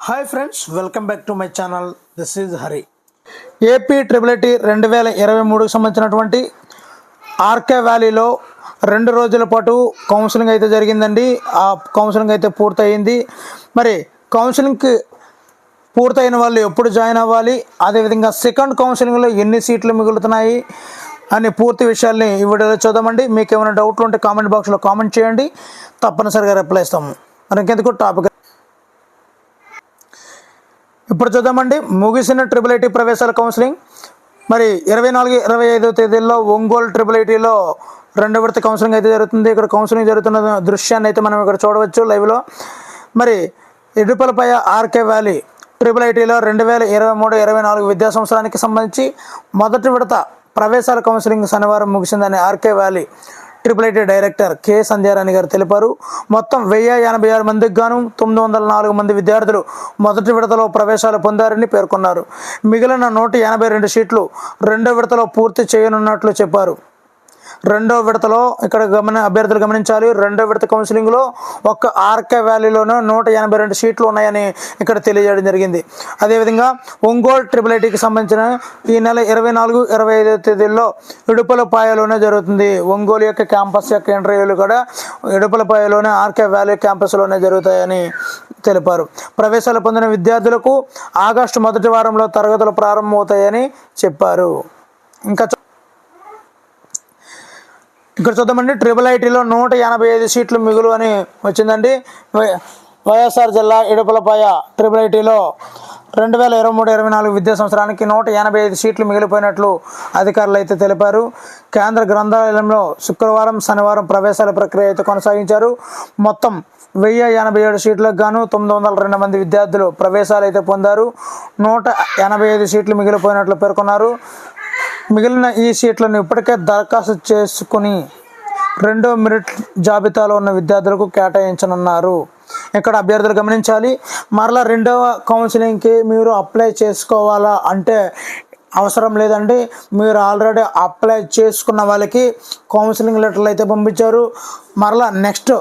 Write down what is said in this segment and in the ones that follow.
Hi friends, welcome back to my channel. This is Hari. AP triple IT 2023కు సంబంధించినటువంటి RK వ్యాలీలో 2 రోజుల పాటు కౌన్సిలింగ్ అయితే జరిగిందండి. ఆ కౌన్సిలింగ్ అయితే పూర్తయింది. మరి కౌన్సిలింగ్కి పూర్తయిన వాళ్ళు ఎప్పుడు జాయిన్ అవ్వాలి, అదేవిధంగా సెకండ్ కౌన్సిలింగ్లో ఎన్ని సీట్లు మిగులుతున్నాయి అనే పూర్తి విషయాల్ని ఈ వీడియోలో చూద్దామండి. మీకు ఏమైనా డౌట్లు ఉంటే కామెంట్ బాక్స్లో కామెంట్ చేయండి, తప్పనిసరిగా రిప్లై ఇస్తాము. మరి ఇంకెందుకు టాపిక్ ఇప్పుడు చూద్దామండి. ముగిసిన ట్రిపుల్-ఐటీ ప్రవేశాల కౌన్సిలింగ్ మరి 24-25 తేదీల్లో ఒంగోలు ట్రిపుల్-ఐటీలో 2వ విడత కౌన్సిలింగ్ అయితే జరుగుతుంది. ఇక్కడ కౌన్సిలింగ్ జరుగుతున్న దృశ్యాన్ని అయితే మనం ఇక్కడ చూడవచ్చు లైవ్లో. మరి ఇడుపులపై ఆర్కే వ్యాలీ ట్రిపుల్-ఐటీలో 2023-24 విద్యా సంవత్సరానికి సంబంధించి మొదటి విడత ప్రవేశాల కౌన్సిలింగ్ శనివారం ముగిసిందని RK valley triple IT director K Sandhyarani గారు తెలిపారు. మొత్తం 1086 మందికి గాను 904 మంది విద్యార్థులు మొదటి విడతలో ప్రవేశాలు పొందారని పేర్కొన్నారు. మిగిలిన 182 సీట్లు 2వ విడతలో పూర్తి చేయనున్నట్లు చెప్పారు. 2వ విడతలో ఇక్కడ అభ్యర్థులు గమనించాలి. 2వ విడత కౌన్సిలింగ్లో ఒక్క ఆర్కే వ్యాలీలోనే 182 సీట్లు ఉన్నాయని ఇక్కడ తెలియజేయడం జరిగింది. అదేవిధంగా ఒంగోలు ట్రిపుల్-ఐటీకి సంబంధించిన ఈ నెల 24-25 తేదీల్లో ఇడుపులపాయలోనే జరుగుతుంది. ఒంగోలు యొక్క క్యాంపస్ యొక్క ఇంటర్వ్యూలు కూడా ఇడుపులపాయలోనే ఆర్కే వ్యాలీ క్యాంపస్లోనే జరుగుతాయని తెలిపారు. ప్రవేశాలు పొందిన విద్యార్థులకు ఆగస్టు మొదటి వారంలో తరగతులు ప్రారంభమవుతాయని చెప్పారు. ఇంకా ఇక్కడ చూద్దామండి. ట్రిపుల్-ఐటీలో 185 సీట్లు మిగులు అని వచ్చిందండి. వైఎస్ఆర్ జిల్లా ఇడుపులపాయ ట్రిపుల్-ఐటీలో 2023-24 విద్యా సంవత్సరానికి 185 సీట్లు మిగిలిపోయినట్లు అధికారులు అయితే తెలిపారు. కేంద్ర గ్రంథాలయంలో శుక్రవారం, శనివారం ప్రవేశాల ప్రక్రియ అయితే కొనసాగించారు. మొత్తం 1087 సీట్లకు గాను 902 మంది విద్యార్థులు ప్రవేశాలు అయితే పొందారు. 185 సీట్లు మిగిలిపోయినట్లు పేర్కొన్నారు. మిగిలిన ఈ సీట్లను ఇప్పటికే దరఖాస్తు చేసుకుని 2వ మెరిట్ జాబితాలో ఉన్న విద్యార్థులకు కేటాయించనున్నారు. ఇక్కడ అభ్యర్థులు గమనించాలి. మరలా 2వ కౌన్సిలింగ్కి మీరు అప్లై చేసుకోవాలా అంటే అవసరం లేదండి. మీరు ఆల్రెడీ అప్లై చేసుకున్న వాళ్ళకి కౌన్సిలింగ్ లెటర్లు అయితే పంపించారు. మరలా నెక్స్ట్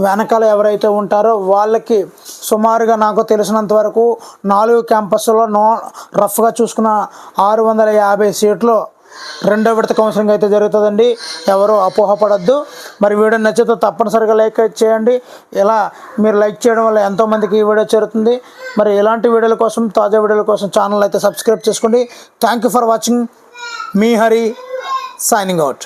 వెనకాల ఎవరైతే ఉంటారో వాళ్ళకి సుమారుగా నాకు తెలిసినంత వరకు 4 క్యాంపస్లో రఫ్గా చూసుకున్న 650 సీట్లు 2వ విడత కౌన్సిలింగ్ అయితే జరుగుతుందండి. ఎవరు అపోహపడద్దు. మరి వీడియో నచ్చితే తప్పనిసరిగా లైక్ చేయండి. ఇలా మీరు లైక్ చేయడం వల్ల ఎంతోమందికి ఈ వీడియో చేరుతుంది. మరి ఇలాంటి వీడియోల కోసం, తాజా వీడియోల కోసం ఛానల్ అయితే సబ్స్క్రైబ్ చేసుకోండి. Thank you for watching. Me Hari signing out.